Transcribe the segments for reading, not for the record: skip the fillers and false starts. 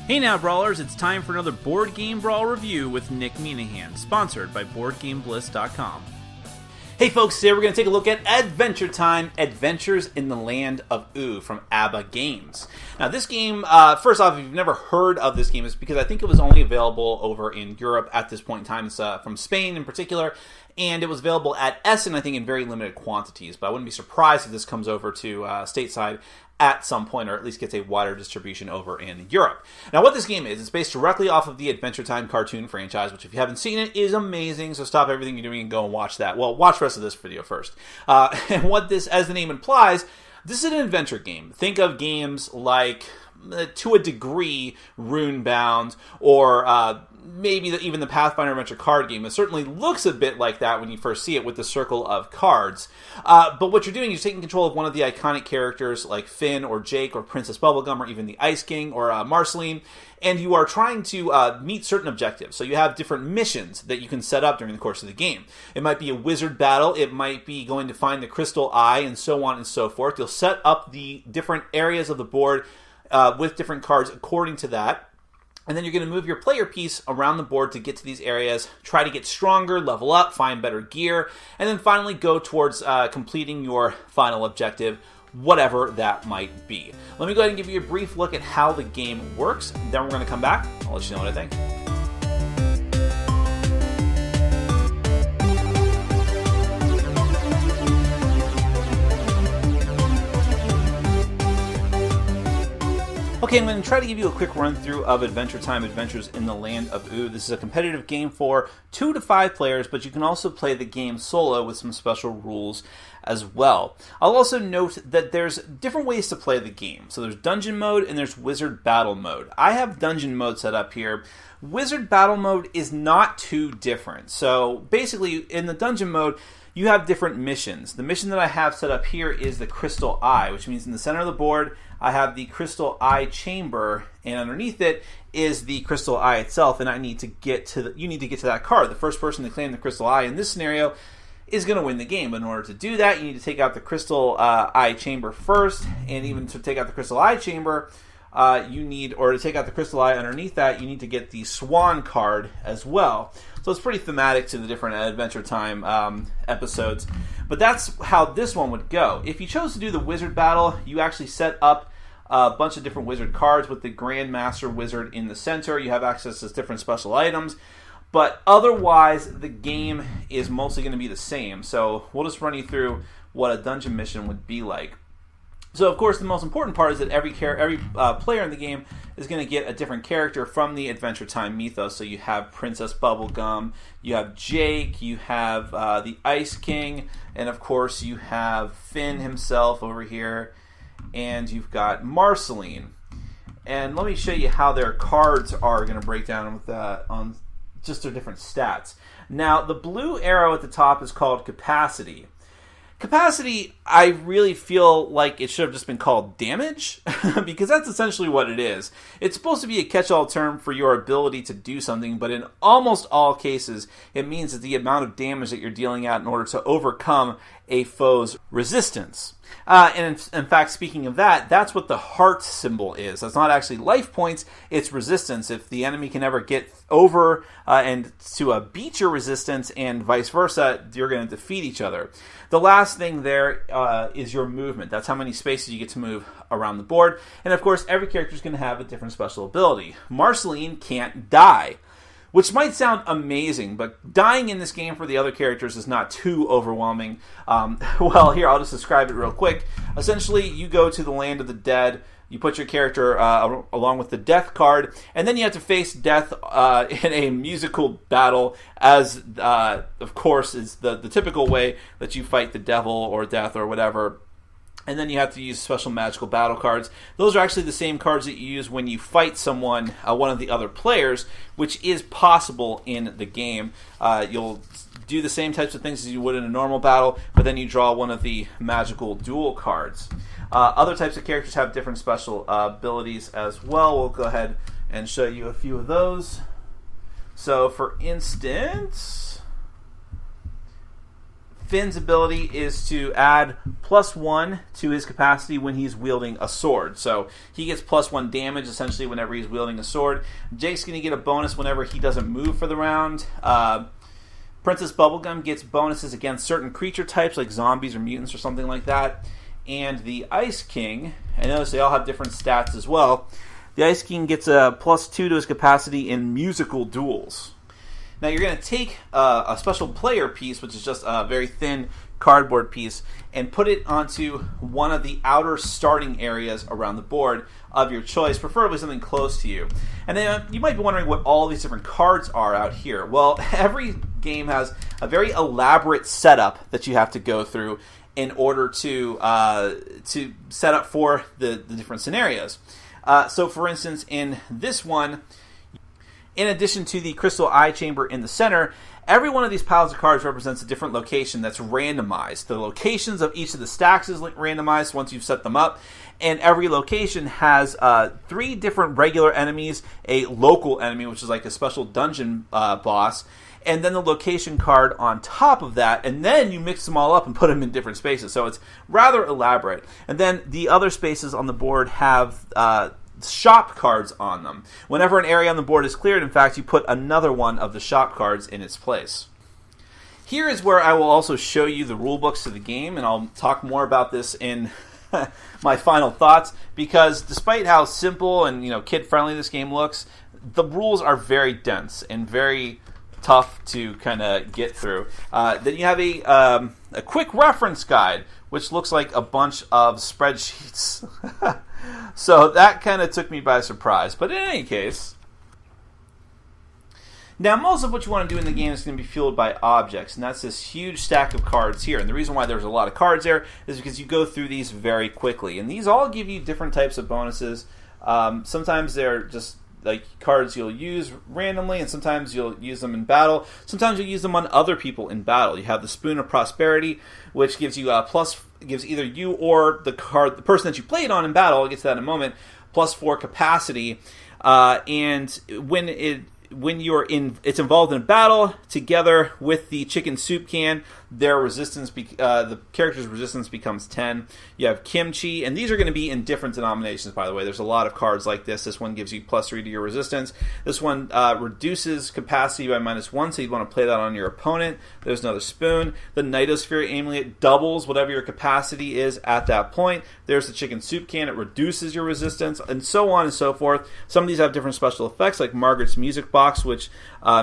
Hey now, Brawlers, it's time for another Board Game Brawl review with Nick Minahan, sponsored by BoardGameBliss.com. Hey folks, today we're going to take a look at Adventure Time, Adventures in the Land of Ooo from ABBA Games. Now this game, first off, if you've never heard of this game, it's because I think it was only available over in Europe at this point in time. It's from Spain in particular, and it was available at Essen, I think, in very limited quantities, but I wouldn't be surprised if this comes over to stateside at some point, or at least gets a wider distribution over in Europe. Now, what this game is, it's based directly off of the Adventure Time cartoon franchise, which, if you haven't seen it, is amazing, so stop everything you're doing and go and watch that. Well, watch the rest of this video first. And what this, as the name implies, this is an adventure game. Think of games like, to a degree, Runebound, or maybe even the Pathfinder Adventure card game. It certainly looks a bit like that when you first see it with the circle of cards. But what you're doing is taking control of one of the iconic characters like Finn or Jake or Princess Bubblegum or even the Ice King or Marceline, and you are trying to meet certain objectives. So you have different missions that you can set up during the course of the game. It might be a wizard battle, it might be going to find the Crystal Eye, and so on and so forth. You'll set up the different areas of the board with different cards according to that. And then you're going to move your player piece around the board to get to these areas, try to get stronger, level up, find better gear, and then finally go towards completing your final objective, whatever that might be. Let me go ahead and give you a brief look at how the game works. Then we're going to come back. I'll let you know what I think. Okay, I'm going to try to give you a quick run-through of Adventure Time, Adventures in the Land of Ooo. This is a competitive game for 2 to 5 players, but you can also play the game solo with some special rules as well. I'll also note that there's different ways to play the game. So there's Dungeon Mode and there's Wizard Battle Mode. I have Dungeon Mode set up here. Wizard Battle Mode is not too different. So basically, in the Dungeon Mode, you have different missions. The mission that I have set up here is the Crystal Eye, which means in the center of the board, I have the Crystal Eye chamber, and underneath it is the Crystal Eye itself, and I need to get to you need to get to that card. The first person to claim the Crystal Eye in this scenario is going to win the game. But in order to do that, you need to take out the Crystal Eye chamber first, and even to take out the Crystal Eye chamber, to take out the Crystal Eye underneath that, you need to get the Swan card as well. So it's pretty thematic to the different Adventure Time episodes. But that's how this one would go. If you chose to do the Wizard Battle, you actually set up a bunch of different Wizard cards with the Grandmaster Wizard in the center. You have access to different special items. But otherwise, the game is mostly going to be the same. So we'll just run you through what a dungeon mission would be like. So, of course, the most important part is that every player in the game is going to get a different character from the Adventure Time mythos. So you have Princess Bubblegum, you have Jake, you have the Ice King, and, of course, you have Finn himself over here, and you've got Marceline. And let me show you how their cards are going to break down with on just their different stats. Now, the blue arrow at the top is called Capacity. Capacity, I really feel like it should have just been called damage, because that's essentially what it is. It's supposed to be a catch-all term for your ability to do something, but in almost all cases, it means that the amount of damage that you're dealing out in order to overcome a foe's resistance. And in fact, speaking of that, that's what the heart symbol is. That's not actually life points, it's resistance. If the enemy can ever get over and to beat your resistance and vice versa, you're going to defeat each other. The last thing there is your movement. That's how many spaces you get to move around the board. And of course, every character is going to have a different special ability. Marceline can't die, which might sound amazing, but dying in this game for the other characters is not too overwhelming. Well, here, I'll just describe it real quick. Essentially, you go to the land of the dead, you put your character along with the death card, and then you have to face death in a musical battle, as, of course, is the typical way that you fight the devil or death or whatever. And then you have to use special magical battle cards. Those are actually the same cards that you use when you fight someone, one of the other players, which is possible in the game. You'll do the same types of things as you would in a normal battle, but then you draw one of the magical duel cards. Other types of characters have different special abilities as well. We'll go ahead and show you a few of those. So, for instance, Finn's ability is to add +1 to his capacity when he's wielding a sword. So he gets +1 damage essentially whenever he's wielding a sword. Jake's going to get a bonus whenever he doesn't move for the round. Princess Bubblegum gets bonuses against certain creature types like zombies or mutants or something like that. And the Ice King, I notice they all have different stats as well. The Ice King gets a +2 to his capacity in musical duels. Now you're going to take a special player piece, which is just a very thin cardboard piece, and put it onto one of the outer starting areas around the board of your choice, preferably something close to you. And then you might be wondering what all these different cards are out here. Well, every game has a very elaborate setup that you have to go through in order to set up for the different scenarios. So, for instance, in this one, in addition to the Crystal Eye Chamber in the center, every one of these piles of cards represents a different location that's randomized. The locations of each of the stacks is randomized once you've set them up, and every location has 3 different regular enemies, a local enemy, which is like a special dungeon boss, and then the location card on top of that, and then you mix them all up and put them in different spaces. So it's rather elaborate. And then the other spaces on the board have shop cards on them. Whenever an area on the board is cleared, in fact, you put another one of the shop cards in its place. Here is where I will also show you the rule books to the game, and I'll talk more about this in my final thoughts, because despite how simple and kid-friendly this game looks, the rules are very dense and very tough to kind of get through. Then you have a quick reference guide, which looks like a bunch of spreadsheets. So that kind of took me by surprise. But in any case, now most of what you want to do in the game is going to be fueled by objects, and that's this huge stack of cards here. And the reason why there's a lot of cards there is because you go through these very quickly. And these all give you different types of bonuses. Sometimes they're just like cards you'll use randomly, and sometimes you'll use them in battle. Sometimes you'll use them on other people in battle. You have the Spoon of Prosperity, which gives you gives either you or the person that you played on in battle, I'll get to that in a moment, +4 capacity. And when it's involved in a battle together with the chicken soup can, their resistance, the character's resistance becomes 10. You have kimchi, and these are going to be in different denominations, by the way. There's a lot of cards like this. This one gives you +3 to your resistance. This one reduces capacity by -1, so you'd want to play that on your opponent. There's another spoon. The Nightosphere Amulet doubles whatever your capacity is at that point. There's the chicken soup can. It reduces your resistance, and so on and so forth. Some of these have different special effects, like Margaret's Music Box, which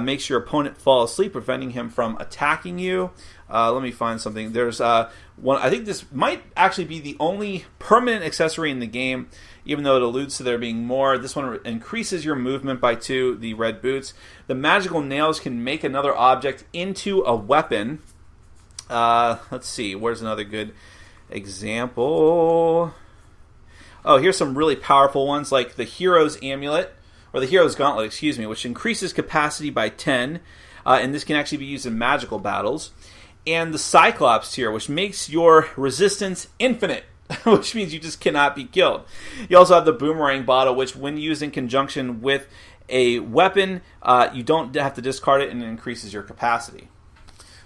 makes your opponent fall asleep, preventing him from attacking you. Let me find something. There's one. I think this might actually be the only permanent accessory in the game, even though it alludes to there being more. This one increases your movement by 2, the red boots. The magical nails can make another object into a weapon. Let's see. Where's another good example? Oh, here's some really powerful ones, like the Hero's Amulet, or the Hero's Gauntlet, excuse me, which increases capacity by 10. And this can actually be used in magical battles. And the Cyclops tier, which makes your resistance infinite, which means you just cannot be killed. You also have the Boomerang Bottle, which when used in conjunction with a weapon, you don't have to discard it, and it increases your capacity.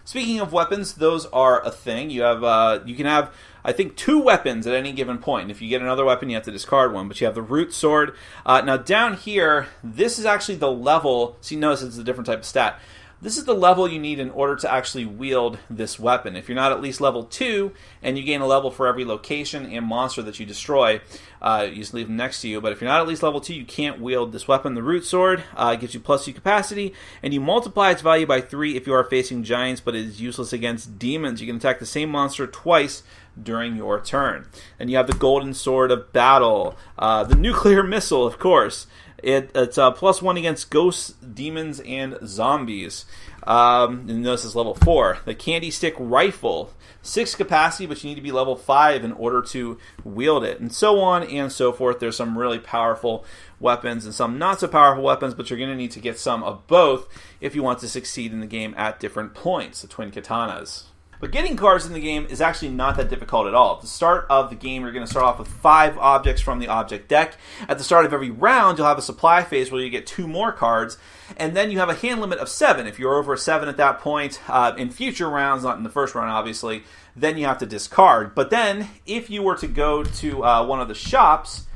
Speaking of weapons, those are a thing. You can have, I think, 2 weapons at any given point. And if you get another weapon, you have to discard one. But you have the Root Sword. Now down here, this is actually the level. So you notice it's a different type of stat. This is the level you need in order to actually wield this weapon. If you're not at least level 2, and you gain a level for every location and monster that you destroy, you just leave them next to you. But if you're not at least level 2, you can't wield this weapon. The Root Sword gives you +2 capacity, and you multiply its value by 3 if you are facing giants, but it is useless against demons. You can attack the same monster twice during your turn. And you have the Golden Sword of Battle, the Nuclear Missile, of course. It's +1 against ghosts, demons, and zombies. And notice it's level 4. The Candy Stick Rifle, 6 capacity, but you need to be level 5 in order to wield it, and so on and so forth. There's some really powerful weapons and some not so powerful weapons, but you're going to need to get some of both if you want to succeed in the game at different points. The Twin Katanas. But getting cards in the game is actually not that difficult at all. At the start of the game, you're going to start off with 5 objects from the object deck. At the start of every round, you'll have a supply phase where you get 2 more cards, and then you have a hand limit of 7. If you're over 7 at that point, in future rounds, not in the first round obviously, then you have to discard. But then, if you were to go to one of the shops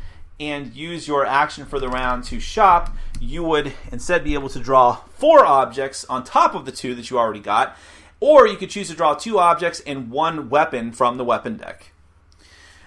and use your action for the round to shop, you would instead be able to draw 4 objects on top of the 2 that you already got, or you could choose to draw 2 objects and 1 weapon from the weapon deck.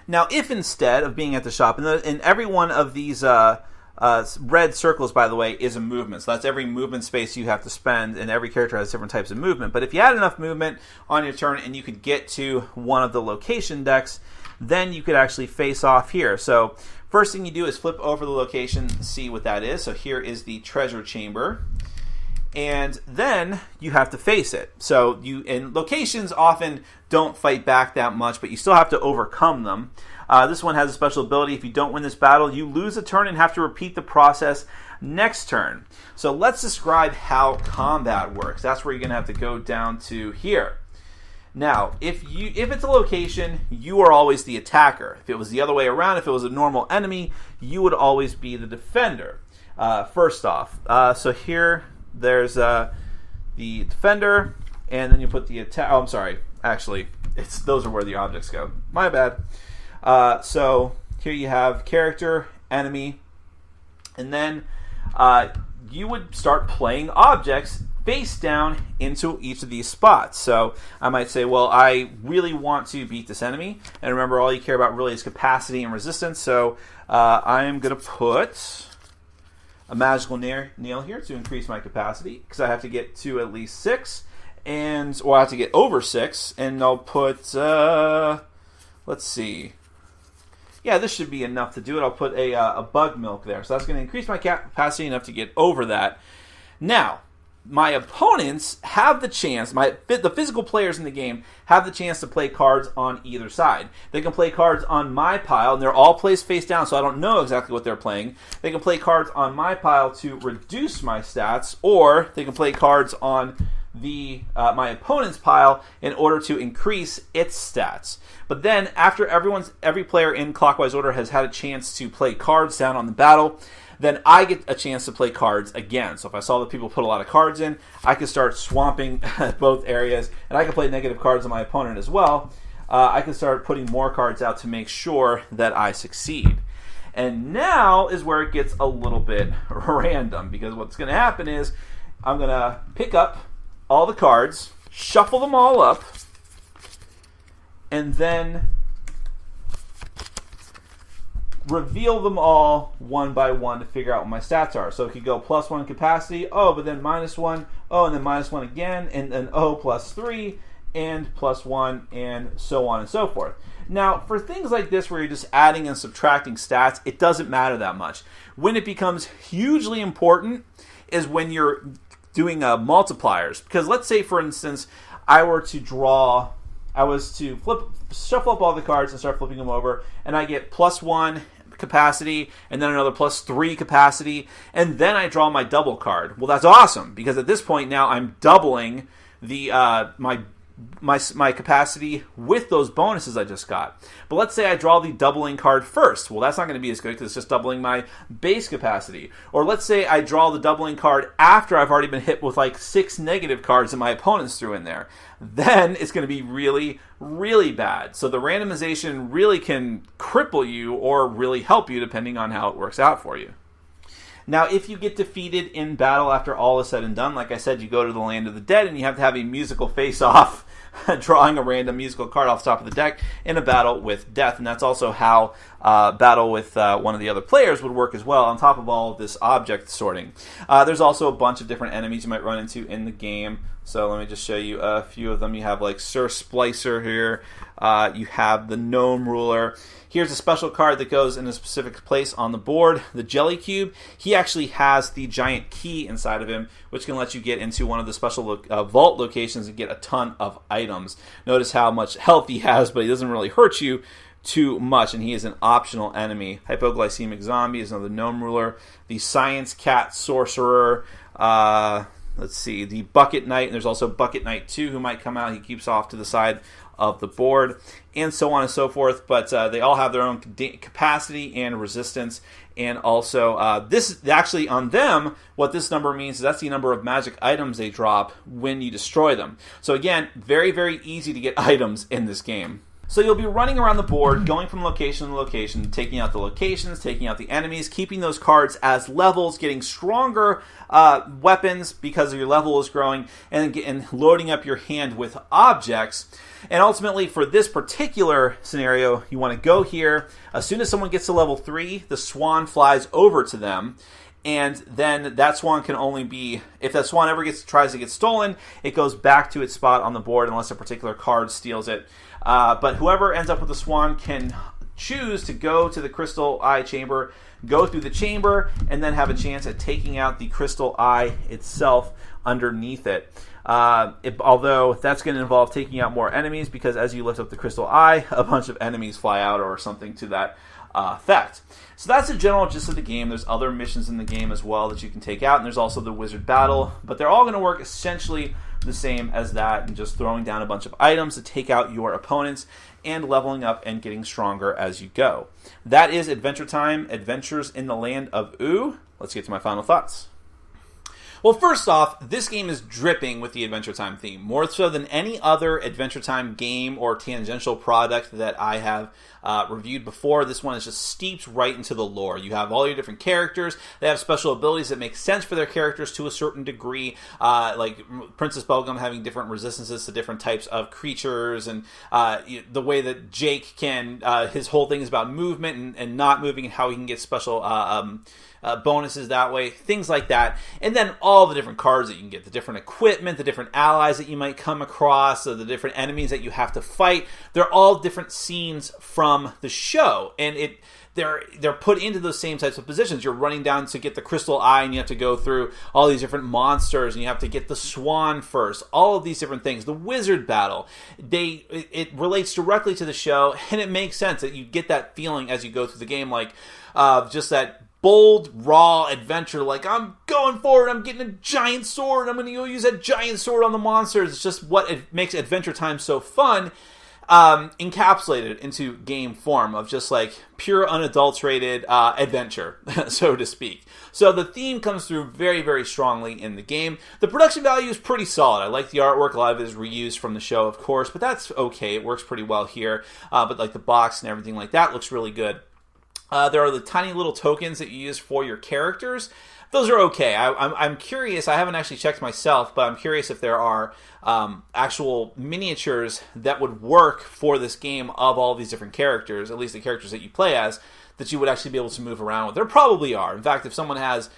Now, if instead of being at the shop, and every one of these red circles, by the way, is a movement. So that's every movement space you have to spend, and every character has different types of movement. But if you had enough movement on your turn and you could get to one of the location decks, then you could actually face off here. So first thing you do is flip over the location, see what that is. So here is the treasure chamber. And then you have to face it. So and locations often don't fight back that much, but you still have to overcome them. This one has a special ability. If you don't win this battle, you lose a turn and have to repeat the process next turn. So let's describe how combat works. That's where you're going to have to go down to here. Now, if it's a location, you are always the attacker. If it was the other way around, if it was a normal enemy, you would always be the defender. First off, so here there's the defender, and then you put the attack. Oh, I'm sorry. Actually, those are where the objects go. My bad. So here you have character, enemy, and then you would start playing objects face down into each of these spots. So I might say, well, I really want to beat this enemy, and remember, all you care about really is capacity and resistance. So I am going to put a magical nail here to increase my capacity, because I have to get to at least 6, or I have to get over 6, and I'll put, let's see. Yeah, this should be enough to do it. I'll put a bug milk there. So that's going to increase my capacity enough to get over that. Now, my opponents have the chance, the physical players in the game have the chance to play cards on either side. They can play cards on my pile, and they're all placed face down, so I don't know exactly what they're playing. They can play cards on my pile to reduce my stats, or they can play cards on my opponent's pile in order to increase its stats. But then, after every player in clockwise order has had a chance to play cards down on the battle, then I get a chance to play cards again. So if I saw that people put a lot of cards in, I can start swamping both areas, and I can play negative cards on my opponent as well. I can start putting more cards out to make sure that I succeed. And now is where it gets a little bit random, because what's going to happen is I'm going to pick up all the cards, shuffle them all up, and then reveal them all one by one to figure out what my stats are. So it could go +1 capacity, but then -1, and then -1 again, and then +3, and +1, and so on and so forth. Now, for things like this where you're just adding and subtracting stats, it doesn't matter that much. When it becomes hugely important is when you're doing multipliers. Because let's say, for instance, I was to shuffle up all the cards and start flipping them over, and I get +1 capacity, and then another +3 capacity, and then I draw my double card. Well, that's awesome, because at this point now I'm doubling the my capacity with those bonuses I just got. But let's say I draw the doubling card first. Well, that's not going to be as good because it's just doubling my base capacity. Or let's say I draw the doubling card after I've already been hit with like 6 negative cards that my opponents threw in there. Then it's going to be really, really bad. So the randomization really can cripple you or really help you depending on how it works out for you. Now, if you get defeated in battle after all is said and done, like I said, you go to the land of the dead and you have to have a musical face-off, drawing a random musical card off the top of the deck in a battle with death. And that's also how battle with one of the other players would work as well, on top of all of this object sorting. There's also a bunch of different enemies you might run into in the game. So let me just show you a few of them. You have like Sir Splicer here. You have the Gnome Ruler. Here's a special card that goes in a specific place on the board, the Jelly Cube. He actually has the giant key inside of him, which can let you get into one of the special vault locations and get a ton of items. Notice how much health he has, but he doesn't really hurt you too much, and he is an optional enemy. Hypoglycemic Zombie is another Gnome Ruler. The Science Cat Sorcerer. let's see, the Bucket Knight, and there's also Bucket Knight 2 who might come out. He keeps off to the side of the board, and so on and so forth. But they all have their own capacity and resistance. And also, this actually on them, what this number means is that's the number of magic items they drop when you destroy them. So again, very, very easy to get items in this game. So you'll be running around the board, going from location to location, taking out the locations, taking out the enemies, keeping those cards as levels, getting stronger weapons because your level is growing, and loading up your hand with objects. And ultimately, for this particular scenario, you want to go here. As soon as someone gets to level 3, the swan flies over to them. And then that swan can only be, if that swan ever tries to get stolen, it goes back to its spot on the board unless a particular card steals it. But whoever ends up with the swan can choose to go to the Crystal Eye Chamber, go through the chamber, and then have a chance at taking out the Crystal Eye itself underneath it. Although that's going to involve taking out more enemies, because as you lift up the Crystal Eye, a bunch of enemies fly out or something to that effect. So that's the general gist of the game. There's other missions in the game as well that you can take out, and there's also the Wizard Battle, but they're all going to work essentially the same as that, and just throwing down a bunch of items to take out your opponents and leveling up and getting stronger as you go. That is Adventure Time, Adventures in the Land of Ooo. Let's get to my final thoughts. Well, first off, this game is dripping with the Adventure Time theme, more so than any other Adventure Time game or tangential product that I have reviewed before. This one is just steeped right into the lore. You have all your different characters. They have special abilities that make sense for their characters to a certain degree, like Princess Bubblegum having different resistances to different types of creatures, and the way that Jake can, his whole thing is about movement and not moving, and how he can get special bonuses that way, things like that. And then all the different cards that you can get, the different equipment, the different allies that you might come across, the different enemies that you have to fight. They're all different scenes from the show, and they're put into those same types of positions. You're running down to get the Crystal Eye, and you have to go through all these different monsters, and you have to get the swan first. All of these different things. The Wizard Battle, it relates directly to the show, and it makes sense that you get that feeling as you go through the game, like just that bold, raw adventure, like, I'm going forward, I'm getting a giant sword, I'm going to go use that giant sword on the monsters. It's just what it makes Adventure Time so fun, encapsulated into game form of just like pure unadulterated adventure, so to speak. So the theme comes through very, very strongly in the game. The production value is pretty solid. I like the artwork. A lot of it is reused from the show, of course, but that's okay. It works pretty well here. But like the box and everything like that looks really good. There are the tiny little tokens that you use for your characters. Those are okay. I'm curious. I haven't actually checked myself, but I'm curious if there are actual miniatures that would work for this game of all these different characters, at least the characters that you play as, that you would actually be able to move around with. There probably are. In fact, if someone has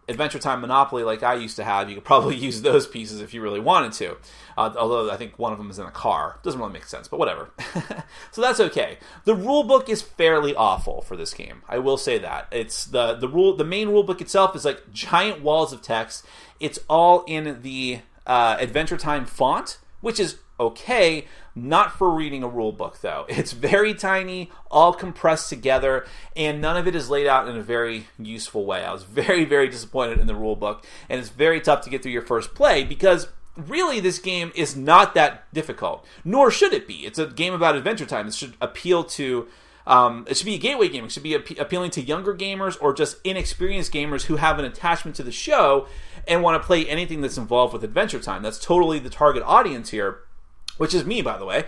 Adventure Time Monopoly like I used to have, you could probably use those pieces if you really wanted to. Although I think one of them is in a car. Doesn't really make sense, but whatever. So that's okay. The rulebook is fairly awful for this game. I will say that. It's the main rulebook itself is like giant walls of text. It's all in the Adventure Time font, which is okay. Not for reading a rule book, though. It's very tiny, all compressed together, and none of it is laid out in a very useful way. I was very, very disappointed in the rule book, and it's very tough to get through your first play because really this game is not that difficult, nor should it be. It's a game about Adventure Time. It should appeal to it should be a gateway game. It should be appealing to younger gamers or just inexperienced gamers who have an attachment to the show and want to play anything that's involved with Adventure Time. That's totally the target audience here. Which is me, by the way.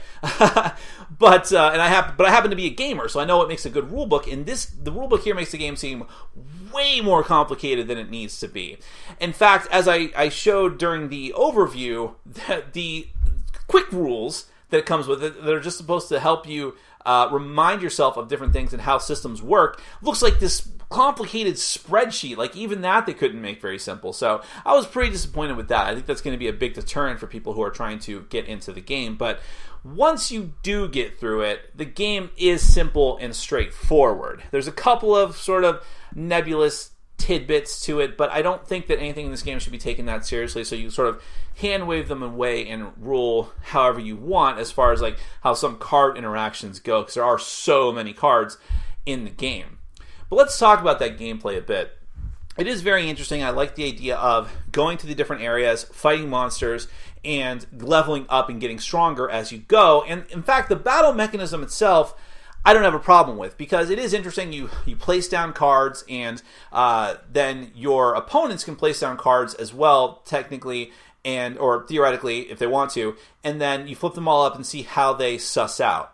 But I happen to be a gamer, so I know what makes a good rulebook. And the rulebook here makes the game seem way more complicated than it needs to be. In fact, as I showed during the overview, that the quick rules that it comes with it, that are just supposed to help you remind yourself of different things and how systems work, looks like this complicated spreadsheet. Like even that they couldn't make very simple. So I was pretty disappointed with that. I think that's going to be a big deterrent for people who are trying to get into the game. But once you do get through it, the game is simple and straightforward. There's a couple of sort of nebulous tidbits to it, but I don't think that anything in this game should be taken that seriously. So you sort of hand wave them away and rule however you want as far as like how some card interactions go, because there are so many cards in the game. But let's talk about that gameplay a bit. it is very interesting. I like the idea of going to the different areas, fighting monsters, and leveling up and getting stronger as you go. And in fact, the battle mechanism itself, I don't have a problem with, because it is interesting. You place down cards, and then your opponents can place down cards as well, technically, or theoretically, if they want to, and then you flip them all up and see how they suss out.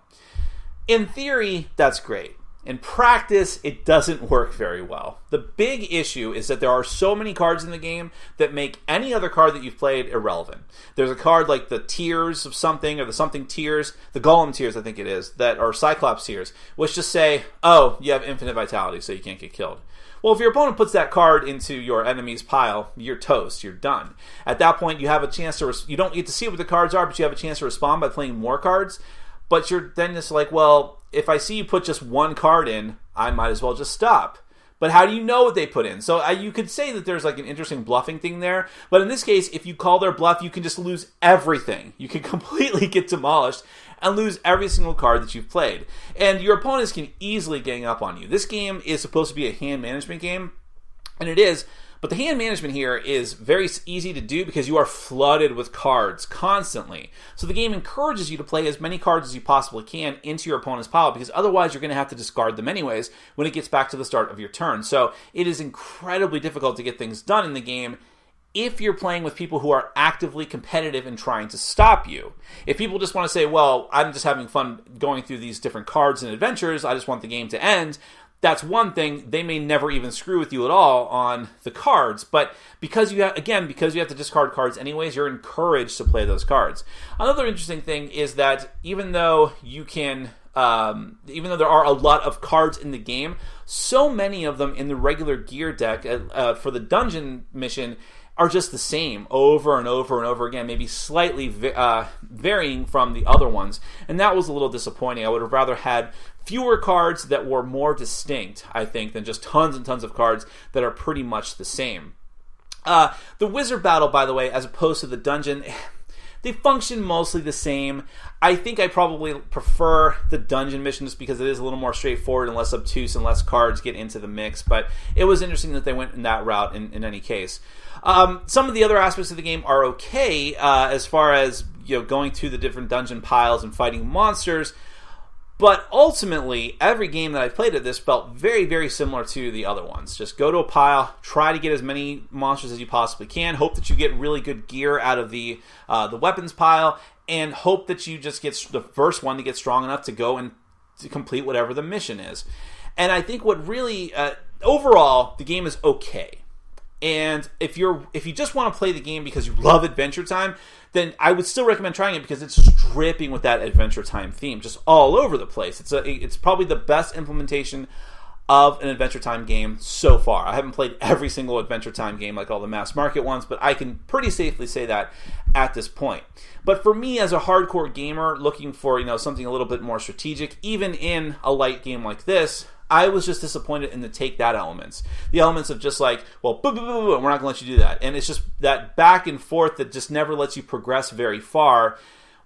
In theory, that's great. In practice, it doesn't work very well. The big issue is that there are so many cards in the game that make any other card that you've played irrelevant. There's a card like the Tears of something, or the something Tears, the Golem Tears, I think it is, that are Cyclops Tears, which just say, oh, you have infinite vitality, so you can't get killed. Well, if your opponent puts that card into your enemy's pile, you're toast. You're done. At that point, you have a chance to... you don't get to see what the cards are, but you have a chance to respond by playing more cards. But you're then just like, well, if I see you put just one card in, I might as well just stop. But how do you know what they put in? So you could say that there's like an interesting bluffing thing there. But in this case, if you call their bluff, you can just lose everything. You can completely get demolished and lose every single card that you've played. And your opponents can easily gang up on you. This game is supposed to be a hand management game, and it is. But the hand management here is very easy to do because you are flooded with cards constantly. So the game encourages you to play as many cards as you possibly can into your opponent's pile, because otherwise you're going to have to discard them anyways when it gets back to the start of your turn. So it is incredibly difficult to get things done in the game if you're playing with people who are actively competitive and trying to stop you. If people just want to say, well, I'm just having fun going through these different cards and adventures, I just want the game to end, that's one thing. They may never even screw with you at all on the cards, but because you have to discard cards anyways, you're encouraged to play those cards. Another interesting thing is that even though there are a lot of cards in the game, so many of them in the regular gear deck for the dungeon mission are just the same over and over and over again, maybe slightly varying from the other ones. And that was a little disappointing. I would have rather had fewer cards that were more distinct, I think, than just tons and tons of cards that are pretty much the same. The wizard battle, by the way, as opposed to the dungeon, they function mostly the same. I think I probably prefer the dungeon mission just because it is a little more straightforward and less obtuse and less cards get into the mix, but it was interesting that they went in that route in any case. Some of the other aspects of the game are okay as far as going through the different dungeon piles and fighting monsters, but ultimately, every game that I played at this felt very, very similar to the other ones. Just go to a pile, try to get as many monsters as you possibly can, hope that you get really good gear out of the weapons pile, and hope that you just get the first one to get strong enough to go and to complete whatever the mission is. And I think what really, overall, the game is okay. And if you just want to play the game because you love Adventure Time, then I would still recommend trying it because it's just dripping with that Adventure Time theme, just all over the place. It's probably the best implementation of an Adventure Time game so far. I haven't played every single Adventure Time game like all the mass market ones, but I can pretty safely say that at this point. But for me as a hardcore gamer looking for something a little bit more strategic, even in a light game like this, I was just disappointed in the take that elements. The elements of just like, well, boo, boo, boo, boo, we're not going to let you do that. And it's just that back and forth that just never lets you progress very far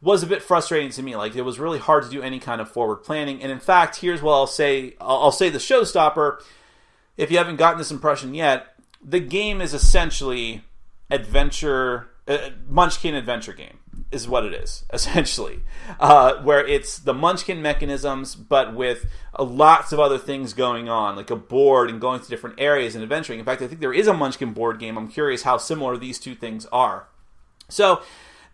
was a bit frustrating to me. Like, it was really hard to do any kind of forward planning. And in fact, here's what I'll say. I'll say the showstopper. If you haven't gotten this impression yet, the game is essentially Munchkin adventure game is what it is, essentially. Where it's the Munchkin mechanisms, but with lots of other things going on, like a board and going to different areas and adventuring. In fact, I think there is a Munchkin board game. I'm curious how similar these two things are. So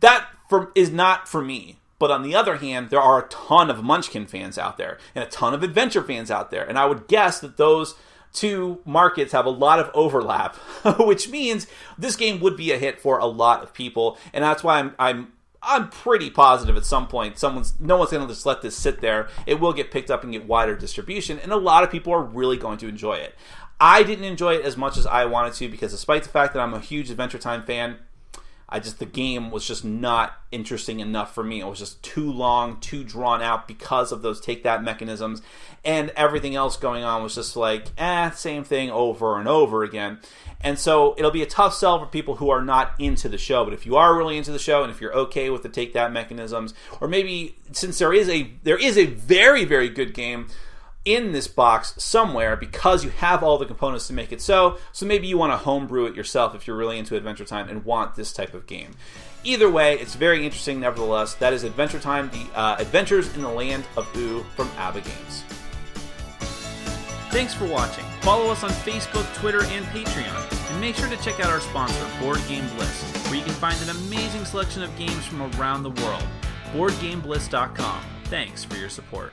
that is not for me. But on the other hand, there are a ton of Munchkin fans out there and a ton of adventure fans out there. And I would guess that those two markets have a lot of overlap, which means this game would be a hit for a lot of people. And that's why I'm pretty positive at some point no one's going to just let this sit there. It will get picked up and get wider distribution, and a lot of people are really going to enjoy it. I didn't enjoy it as much as I wanted to because despite the fact that I'm a huge Adventure Time fan, the game was just not interesting enough for me. It was just too long, too drawn out because of those take that mechanisms, and everything else going on was just like, same thing over and over again. And so it'll be a tough sell for people who are not into the show. But if you are really into the show, and if you're okay with the take that mechanisms, or maybe since there is a very, very good game in this box somewhere because you have all the components to make it so maybe you want to homebrew it yourself if you're really into Adventure Time and want this type of game. Either way, it's very interesting nevertheless. That is Adventure Time, the Adventures in the Land of Ooh from ABBA Games. Thanks for watching. Follow us on Facebook, Twitter, and Patreon. And make sure to check out our sponsor, Board Game Bliss, where you can find an amazing selection of games from around the world. BoardGameBliss.com. Thanks for your support.